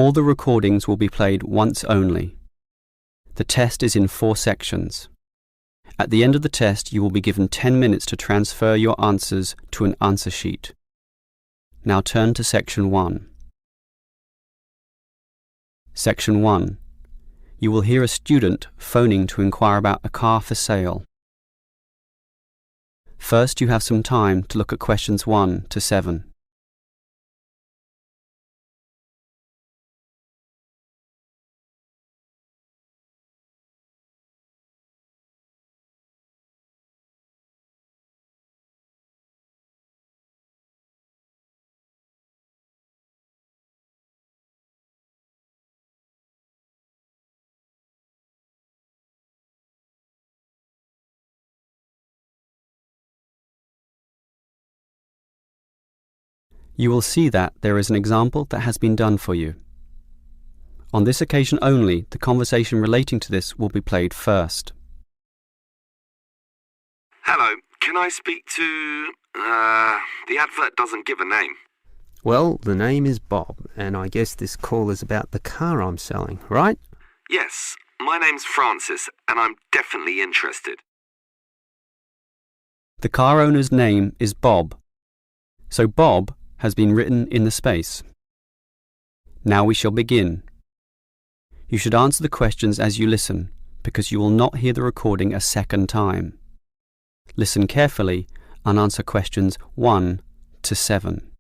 All the recordings will be played once only. The test is in 4 sections. At the end of the test, you will be given 10 minutes to transfer your answers to an answer sheet. Now turn to Section 1. Section 1. You will hear a student phoning to inquire about a car for sale. First, you have some time to look at questions 1 to 7. You will see that there is an example that has been done for you. On this occasion only, the conversation relating to this will be played first. Hello, can I speak to... the advert doesn't give a name. Well, the name is Bob, and I guess this call is about the car I'm selling, right? Yes, my name's Francis, and I'm definitely interested. The car owner's name is Bob, so Bob has been written in the space. Now we shall begin. You should answer the questions as you listen, because you will not hear the recording a second time. Listen carefully and answer questions 1 to 7.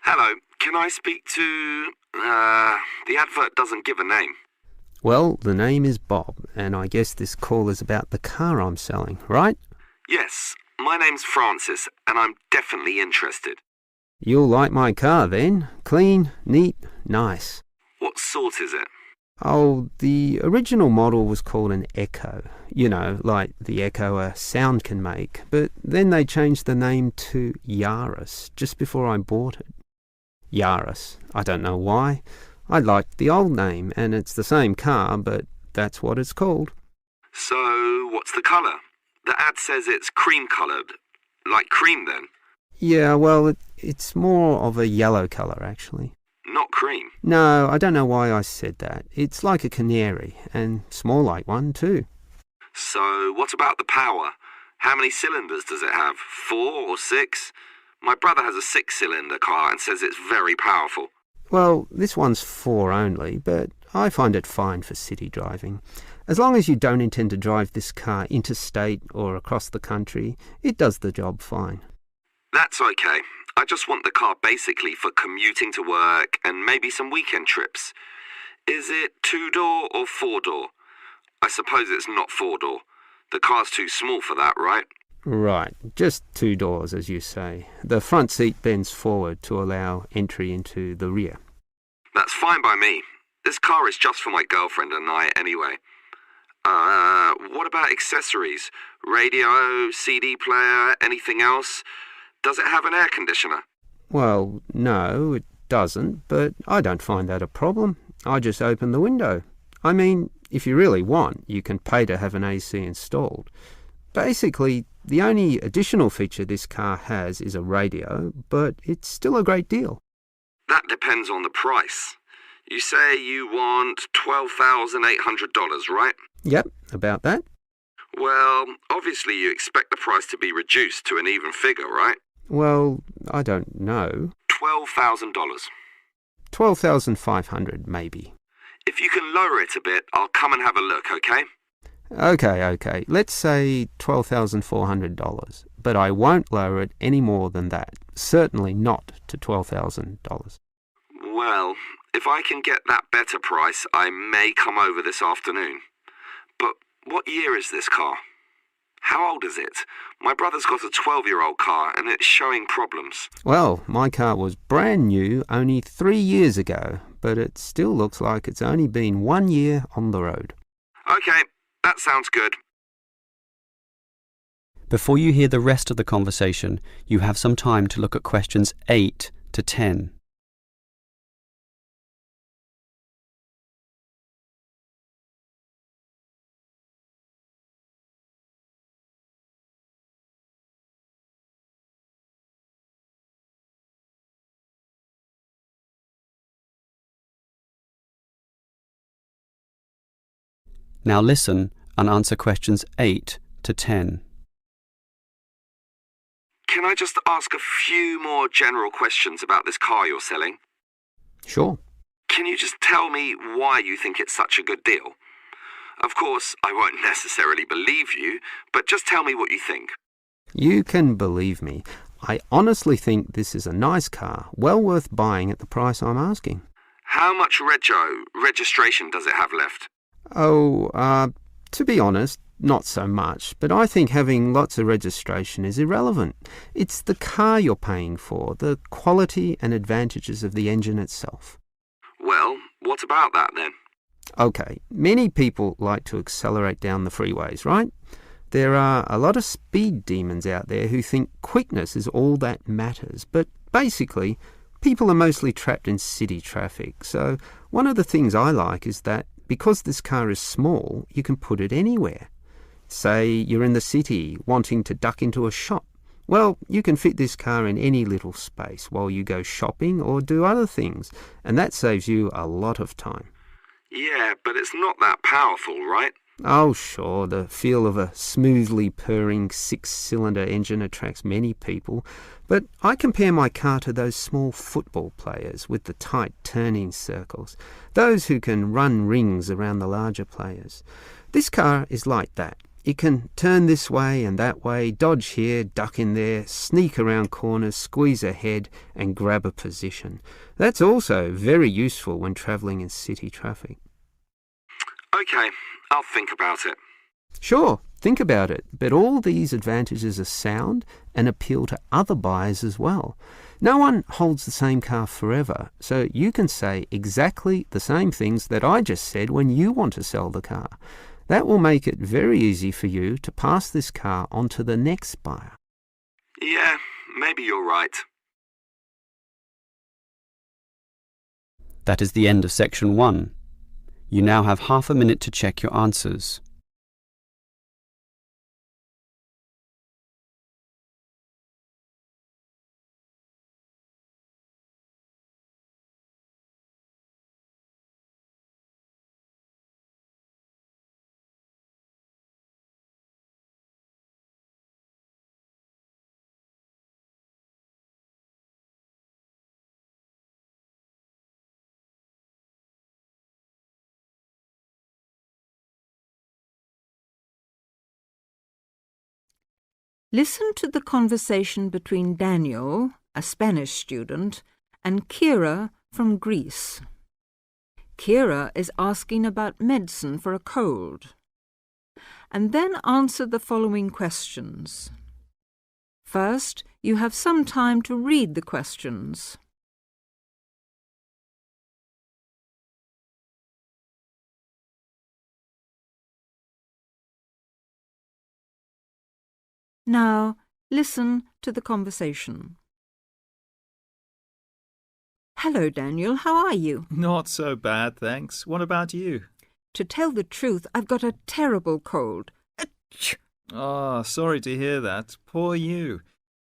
Hello, can I speak to... the advert doesn't give a name. Well, the name is Bob, and I guess this call is about the car I'm selling, right? Yes, my name's Francis, and I'm definitely interested. You'll like my car then. Clean, neat, nice. What sort is it? Oh, the original model was called an Echo. You know, like the echo a sound can make. But then they changed the name to Yaris just before I bought it. Yaris. I don't know why. I liked the old name, and it's the same car, but that's what it's called. So, what's the colour? The ad says it's cream-coloured. Like cream, then? Yeah, well, it's more of a yellow colour, actually. Not cream? No, I don't know why I said that. It's like a canary, and small like one, too. So, what about the power? How many cylinders does it have? 4 or 6? My brother has a 6-cylinder car and says it's very powerful. Well, this one's 4 only, but I find it fine for city driving. As long as you don't intend to drive this car interstate or across the country, it does the job fine. That's okay. I just want the car basically for commuting to work and maybe some weekend trips. Is it 2-door or 4-door? I suppose it's not 4-door. The car's too small for that, right? Right, just 2 doors, as you say. The front seat bends forward to allow entry into the rear. That's fine by me. This car is just for my girlfriend and I anyway. What about accessories? Radio, CD player, anything else? Does it have an air conditioner? Well, no, it doesn't, but I don't find that a problem. I just open the window. I mean, if you really want, you can pay to have an AC installed. Basically, the only additional feature this car has is a radio, but it's still a great deal. That depends on the price. You say you want $12,800, right? Yep, about that. Well, obviously you expect the price to be reduced to an even figure, right? Well, I don't know. $12,000. $12,500, maybe. If you can lower it a bit, I'll come and have a look, okay? Okay. Let's say $12,400, but I won't lower it any more than that. Certainly not to $12,000. Well, if I can get that better price, I may come over this afternoon. But what year is this car? How old is it? My brother's got a 12-year-old car and it's showing problems. Well, my car was brand new only 3 years ago, but it still looks like it's only been 1 year on the road. Okay, that sounds good. Before you hear the rest of the conversation, you have some time to look at questions 8 to 10. Now listen and answer questions 8 to 10. Can I just ask a few more general questions about this car you're selling? Sure. Can you just tell me why you think it's such a good deal? Of course, I won't necessarily believe you, but just tell me what you think. You can believe me. I honestly think this is a nice car, well worth buying at the price I'm asking. How much registration does it have left? To be honest, not so much, but I think having lots of registration is irrelevant. It's the car you're paying for, the quality and advantages of the engine itself. Well, what about that then? Okay, many people like to accelerate down the freeways, right? There are a lot of speed demons out there who think quickness is all that matters, but basically, people are mostly trapped in city traffic. So one of the things I like is that because this car is small, you can put it anywhere. Say you're in the city wanting to duck into a shop. Well, you can fit this car in any little space while you go shopping or do other things, and that saves you a lot of time. Yeah, but it's not that powerful, right? Oh, sure, the feel of a smoothly purring 6-cylinder engine attracts many people, but I compare my car to those small football players with the tight turning circles, those who can run rings around the larger players. This car is like that. It can turn this way and that way, dodge here, duck in there, sneak around corners, squeeze ahead and grab a position. That's also very useful when travelling in city traffic. Okay, I'll think about it. Sure, think about it, but all these advantages are sound and appeal to other buyers as well. No one holds the same car forever, so you can say exactly the same things that I just said when you want to sell the car. That will make it very easy for you to pass this car on to the next buyer. Yeah, maybe you're right. That is the end of section 1. You now have half a minute to check your answers. Listen to the conversation between Daniel, a Spanish student, and Kira from Greece. Kira is asking about medicine for a cold. And then answer the following questions. First, you have some time to read the questions. Now, listen to the conversation. Hello, Daniel. How are you? Not so bad, thanks. What about you? To tell the truth, I've got a terrible cold. Achoo! Oh, sorry to hear that. Poor you.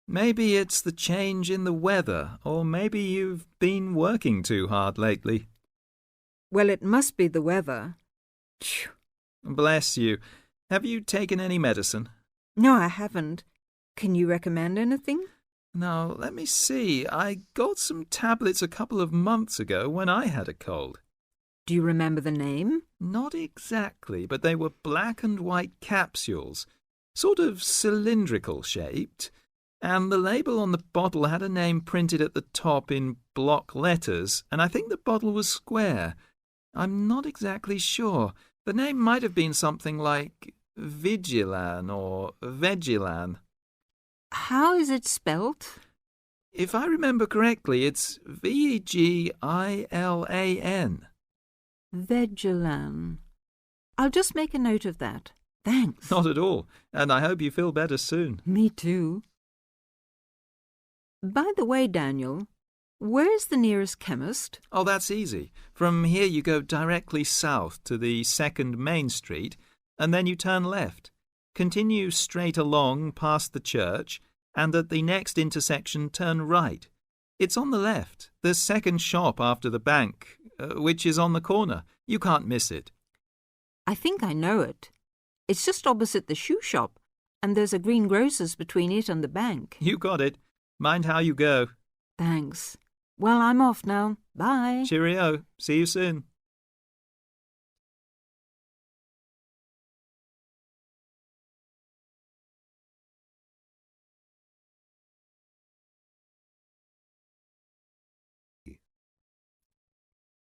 Maybe it's the change in the weather, or maybe you've been working too hard lately. Well, it must be the weather. Achoo! Bless you. Have you taken any medicine? No, I haven't. Can you recommend anything? Now, let me see. I got some tablets a couple of months ago when I had a cold. Do you remember the name? Not exactly, but they were black and white capsules, sort of cylindrical shaped, and the label on the bottle had a name printed at the top in block letters, and I think the bottle was square. I'm not exactly sure. The name might have been something like Vigilan or Vegilan. How is it spelt? If I remember correctly, it's Vegilan. Vegilan. I'll just make a note of that. Thanks. Not at all, and I hope you feel better soon. Me too. By the way, Daniel, where's the nearest chemist? Oh, that's easy. From here you go directly south to the 2nd Main Street, and then you turn left. Continue straight along past the church, and at the next intersection turn right. It's on the left, the second shop after the bank, which is on the corner. You can't miss it. I think I know it. It's just opposite the shoe shop, and there's a greengrocer's between it and the bank. You got it. Mind how you go. Thanks. Well, I'm off now. Bye. Cheerio. See you soon.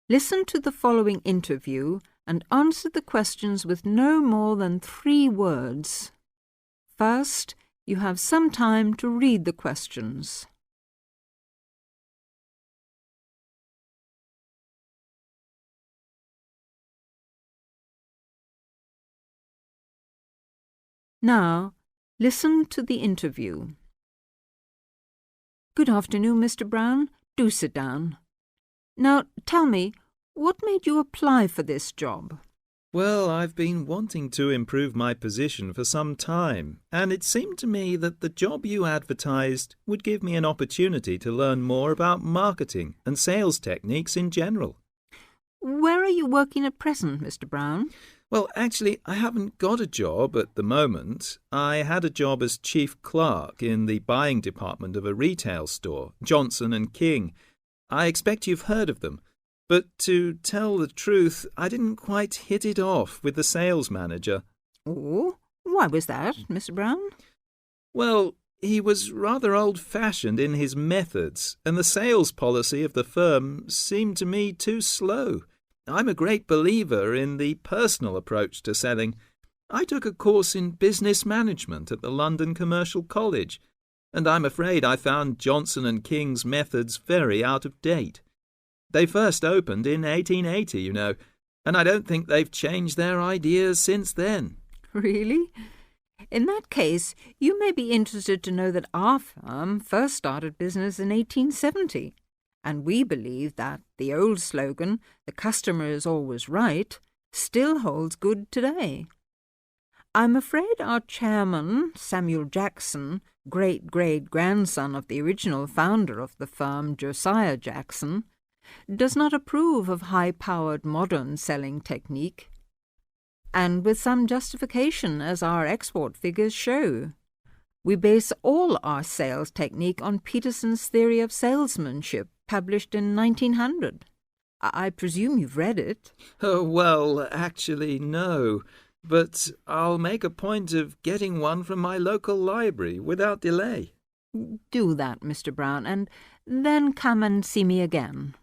Listen to the following interview and answer the questions with no more than 3 words. First, you have some time to read the questions. Now, listen to the interview. Good afternoon, Mr. Brown. Do sit down. Now, tell me, what made you apply for this job? Well, I've been wanting to improve my position for some time, and it seemed to me that the job you advertised would give me an opportunity to learn more about marketing and sales techniques in general. Where are you working at present, Mr. Brown? Well, actually, I haven't got a job at the moment. I had a job as chief clerk in the buying department of a retail store, Johnson & King. I expect you've heard of them. But to tell the truth, I didn't quite hit it off with the sales manager. Oh, why was that, Mr. Brown? Well, he was rather old-fashioned in his methods, and the sales policy of the firm seemed to me too slow. I'm a great believer in the personal approach to selling. I took a course in business management at the London Commercial College, and I'm afraid I found Johnson & King's methods very out of date. They first opened in 1880, you know, and I don't think they've changed their ideas since then. Really? In that case, you may be interested to know that our firm first started business in 1870, and we believe that the old slogan, "The customer is always right," still holds good today. I'm afraid our chairman, Samuel Jackson, great-great-grandson of the original founder of the firm, Josiah Jackson, does not approve of high-powered modern selling technique, and with some justification, as our export figures show. We base all our sales technique on Peterson's theory of salesmanship, published in 1900. I presume you've read it. Oh, well, actually, no. But I'll make a point of getting one from my local library without delay. Do that, Mr. Brown, and then come and see me again.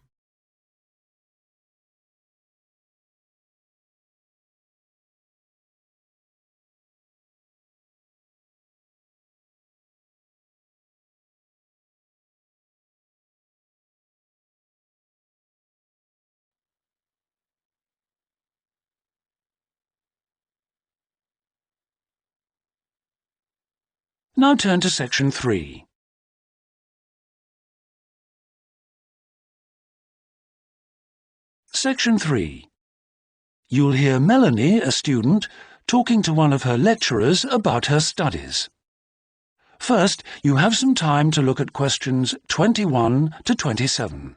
Now turn to section 3. Section 3. You'll hear Melanie, a student, talking to one of her lecturers about her studies. First, you have some time to look at questions 21 to 27.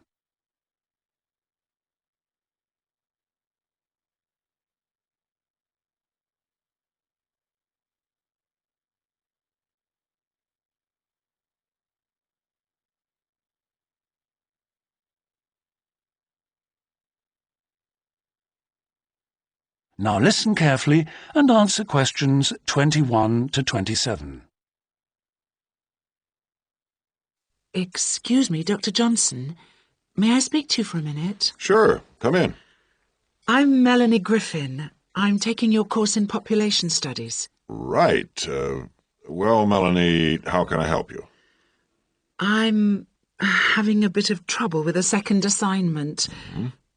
Now listen carefully and answer questions 21 to 27. Excuse me, Dr. Johnson. May I speak to you for a minute? Sure, come in. I'm Melanie Griffin. I'm taking your course in population studies. Right. Well, Melanie, how can I help you? I'm having a bit of trouble with a second assignment,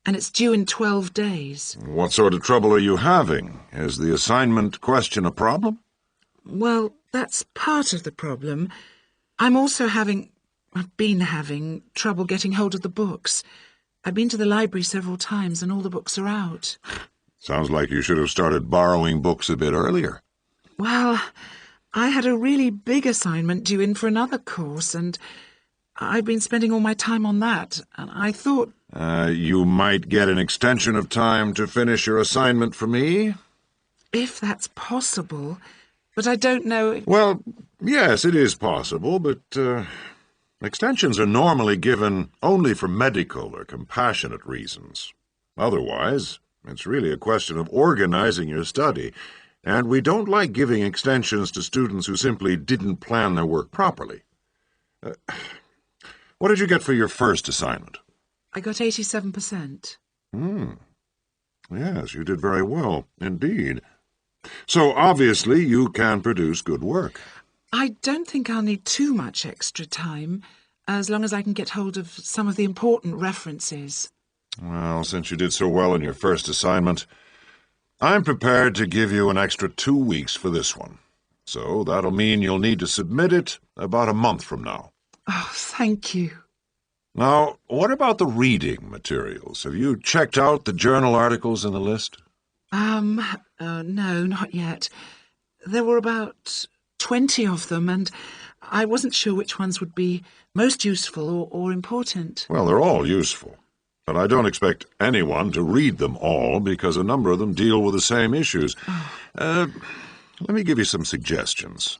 and it's due in 12 days. What sort of trouble are you having? Is the assignment question a problem? Well, that's part of the problem. I've been having trouble getting hold of the books. I've been to the library several times and all the books are out. Sounds like you should have started borrowing books a bit earlier. Well, I had a really big assignment due in for another course, and I've been spending all my time on that, and I thought... You might get an extension of time to finish your assignment for me. If that's possible, but I don't know... Well, yes, it is possible, but extensions are normally given only for medical or compassionate reasons. Otherwise, it's really a question of organizing your study, and we don't like giving extensions to students who simply didn't plan their work properly. What did you get for your first assignment? I got 87%. Yes, you did very well, indeed. So, obviously, you can produce good work. I don't think I'll need too much extra time, as long as I can get hold of some of the important references. Well, since you did so well in your first assignment, I'm prepared to give you an extra 2 weeks for this one. So that'll mean you'll need to submit it about a month from now. Oh, thank you. Now, what about the reading materials? Have you checked out the journal articles in the list? No, not yet. There were about 20 of them, and I wasn't sure which ones would be most useful or important. Well, they're all useful, but I don't expect anyone to read them all because a number of them deal with the same issues. Let me give you some suggestions.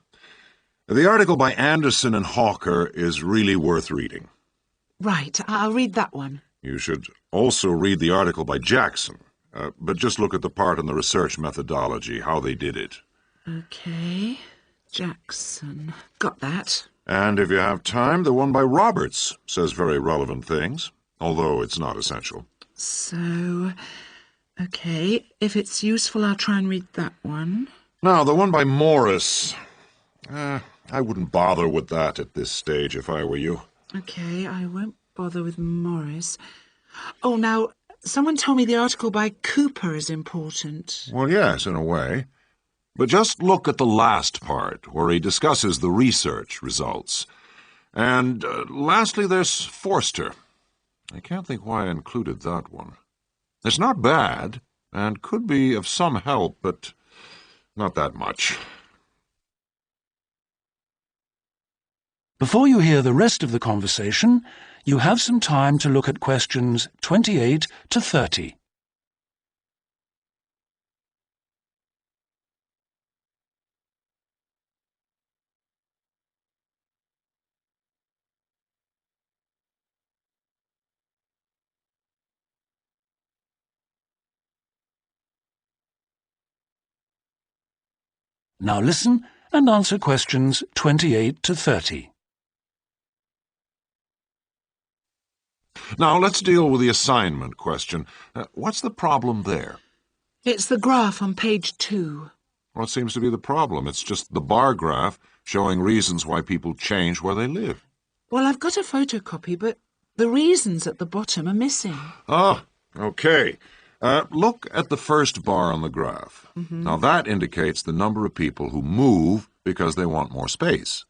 The article by Anderson and Hawker is really worth reading. Right, I'll read that one. You should also read the article by Jackson, but just look at the part on the research methodology, how they did it. Okay, Jackson. Got that. And if you have time, the one by Roberts says very relevant things, although it's not essential. So, okay, if it's useful, I'll try and read that one. Now, the one by Morris, I wouldn't bother with that at this stage if I were you. Okay, I won't bother with Morris. Oh, now, someone told me the article by Cooper is important. Well, yes, in a way. But just look at the last part, where he discusses the research results. And lastly, there's Forster. I can't think why I included that one. It's not bad, and could be of some help, but not that much. Before you hear the rest of the conversation, you have some time to look at questions 28 to 30. Now listen and answer questions 28 to 30. Now, let's deal with the assignment question. What's the problem there? It's the graph on page 2. What seems to be the problem? It's just the bar graph showing reasons why people change where they live. Well, I've got a photocopy, but the reasons at the bottom are missing. Ah, okay. Look at the first bar on the graph. Now, that indicates the number of people who move because they want more space.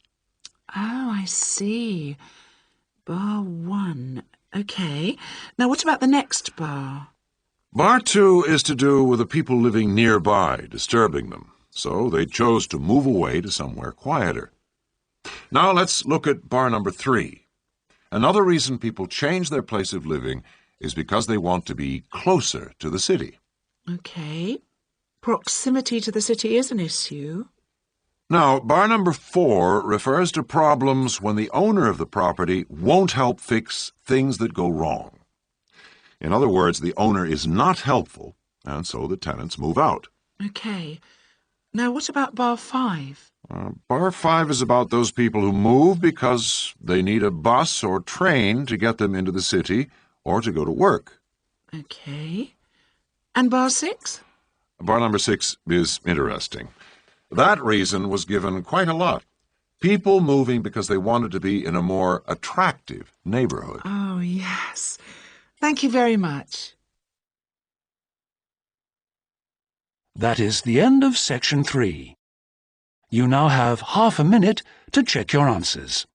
Oh, I see. Bar 1. Okay. Now, what about the next bar? Bar 2 is to do with the people living nearby, disturbing them. So they chose to move away to somewhere quieter. Now let's look at bar number 3. Another reason people change their place of living is because they want to be closer to the city. Okay. Proximity to the city is an issue. Now, bar number 4 refers to problems when the owner of the property won't help fix things that go wrong. In other words, the owner is not helpful, and so the tenants move out. Okay. Now, what about bar 5? Bar 5 is about those people who move because they need a bus or train to get them into the city or to go to work. Okay. And bar 6? Bar number 6 is interesting. That reason was given quite a lot. People moving because they wanted to be in a more attractive neighborhood. Oh, yes. Thank you very much. That is the end of section 3. You now have half a minute to check your answers.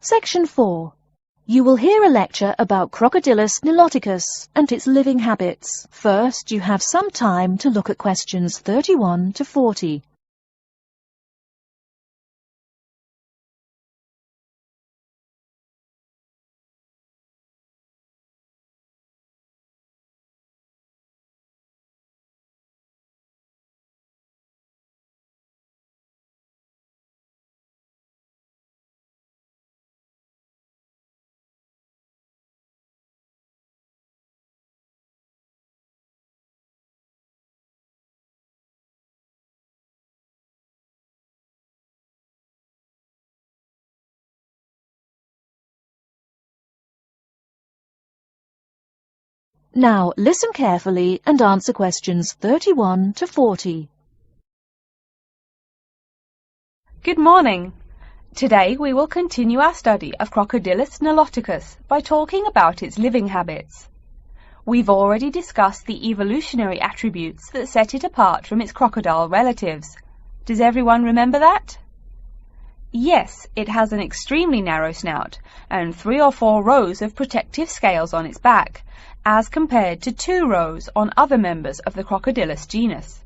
Section 4. You will hear a lecture about Crocodylus niloticus and its living habits. First, you have some time to look at questions 31 to 40. Now listen carefully and answer questions 31 to 40. Good morning. Today we will continue our study of Crocodylus niloticus by talking about its living habits. We've already discussed the evolutionary attributes that set it apart from its crocodile relatives. Does everyone remember that? Yes, it has an extremely narrow snout and 3 or 4 rows of protective scales on its back, as compared to 2 rows on other members of the Crocodylus genus.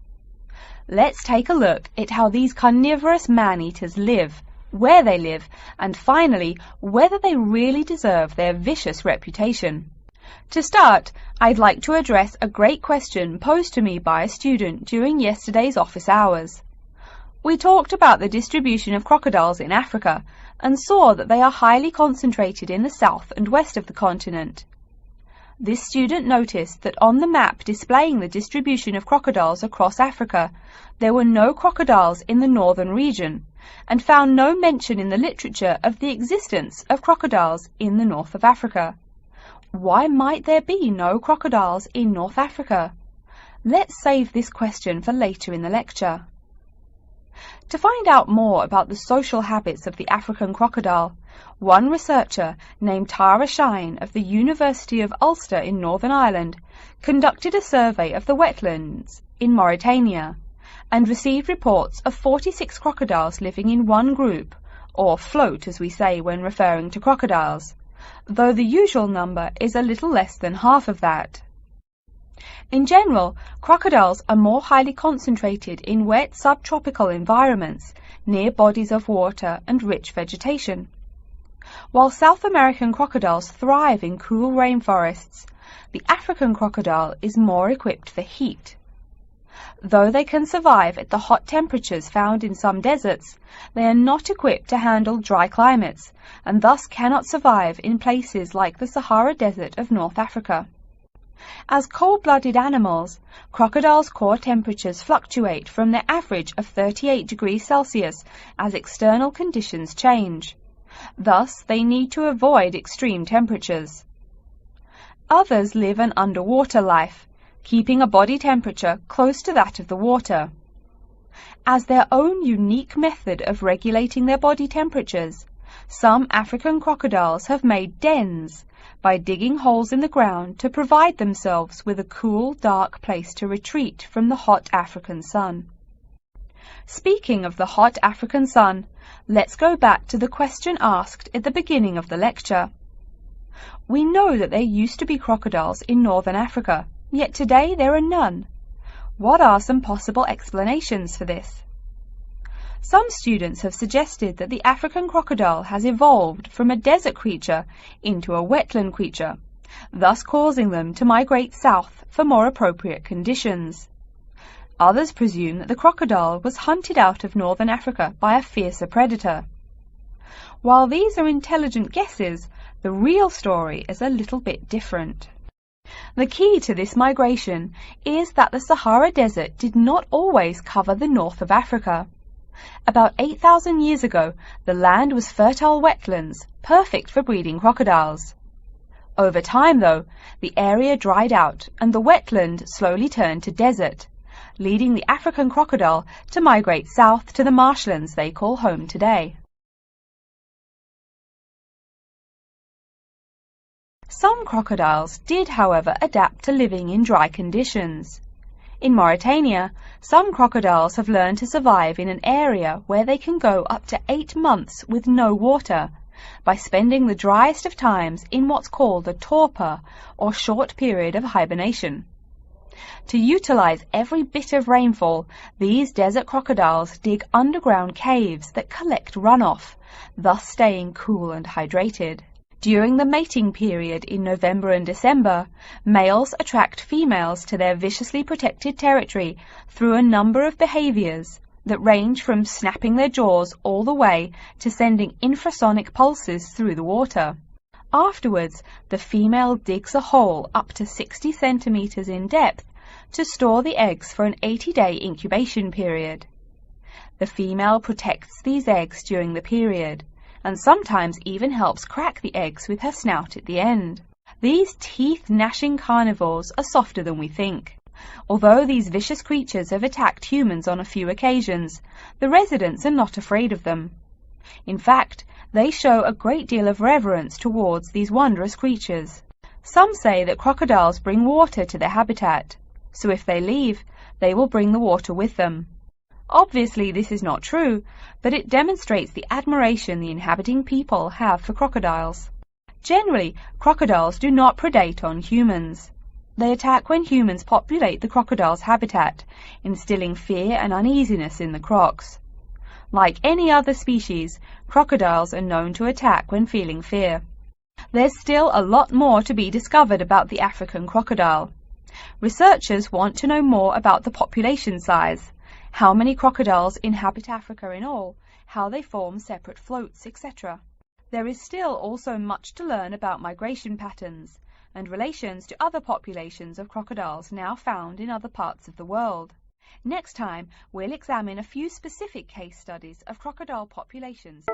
Let's take a look at how these carnivorous man-eaters live, where they live, and finally, whether they really deserve their vicious reputation. To start, I'd like to address a great question posed to me by a student during yesterday's office hours. We talked about the distribution of crocodiles in Africa and saw that they are highly concentrated in the south and west of the continent. This student noticed that on the map displaying the distribution of crocodiles across Africa, there were no crocodiles in the northern region, and found no mention in the literature of the existence of crocodiles in the north of Africa. Why might there be no crocodiles in North Africa? Let's save this question for later in the lecture. To find out more about the social habits of the African crocodile, one researcher named Tara Shine of the University of Ulster in Northern Ireland conducted a survey of the wetlands in Mauritania and received reports of 46 crocodiles living in one group, or float as we say when referring to crocodiles, though the usual number is a little less than half of that. In general, crocodiles are more highly concentrated in wet subtropical environments, near bodies of water and rich vegetation. While South American crocodiles thrive in cool rainforests, the African crocodile is more equipped for heat. Though they can survive at the hot temperatures found in some deserts, they are not equipped to handle dry climates, and thus cannot survive in places like the Sahara Desert of North Africa. As cold-blooded animals, crocodiles' core temperatures fluctuate from their average of 38 degrees Celsius as external conditions change. Thus, they need to avoid extreme temperatures. Others live an underwater life, keeping a body temperature close to that of the water. As their own unique method of regulating their body temperatures, some African crocodiles have made dens by digging holes in the ground to provide themselves with a cool, dark place to retreat from the hot African sun. Speaking of the hot African sun, let's go back to the question asked at the beginning of the lecture. We know that there used to be crocodiles in northern Africa, yet today there are none. What are some possible explanations for this? Some students have suggested that the African crocodile has evolved from a desert creature into a wetland creature, thus causing them to migrate south for more appropriate conditions. Others presume that the crocodile was hunted out of northern Africa by a fiercer predator. While these are intelligent guesses, the real story is a little bit different. The key to this migration is that the Sahara Desert did not always cover the north of Africa. About 8,000 years ago, the land was fertile wetlands, perfect for breeding crocodiles. Over time, though, the area dried out and the wetland slowly turned to desert, leading the African crocodile to migrate south to the marshlands they call home today. Some crocodiles did, however, adapt to living in dry conditions. In Mauritania, some crocodiles have learned to survive in an area where they can go up to 8 months with no water, by spending the driest of times in what's called a torpor, or short period of hibernation. To utilize every bit of rainfall, these desert crocodiles dig underground caves that collect runoff, thus staying cool and hydrated. During the mating period in November and December, males attract females to their viciously protected territory through a number of behaviors that range from snapping their jaws all the way to sending infrasonic pulses through the water. Afterwards, the female digs a hole up to 60 centimeters in depth to store the eggs for an 80-day incubation period. The female protects these eggs during the period, and sometimes even helps crack the eggs with her snout at the end. These teeth-gnashing carnivores are softer than we think. Although these vicious creatures have attacked humans on a few occasions, the residents are not afraid of them. In fact, they show a great deal of reverence towards these wondrous creatures. Some say that crocodiles bring water to their habitat, so if they leave, they will bring the water with them. Obviously, this is not true, but it demonstrates the admiration the inhabiting people have for crocodiles. Generally, crocodiles do not predate on humans. They attack when humans populate the crocodile's habitat, instilling fear and uneasiness in the crocs. Like any other species, crocodiles are known to attack when feeling fear. There's still a lot more to be discovered about the African crocodile. Researchers want to know more about the population size, how many crocodiles inhabit Africa in all, how they form separate floats, etc. There is still also much to learn about migration patterns and relations to other populations of crocodiles now found in other parts of the world. Next time, we'll examine a few specific case studies of crocodile populations.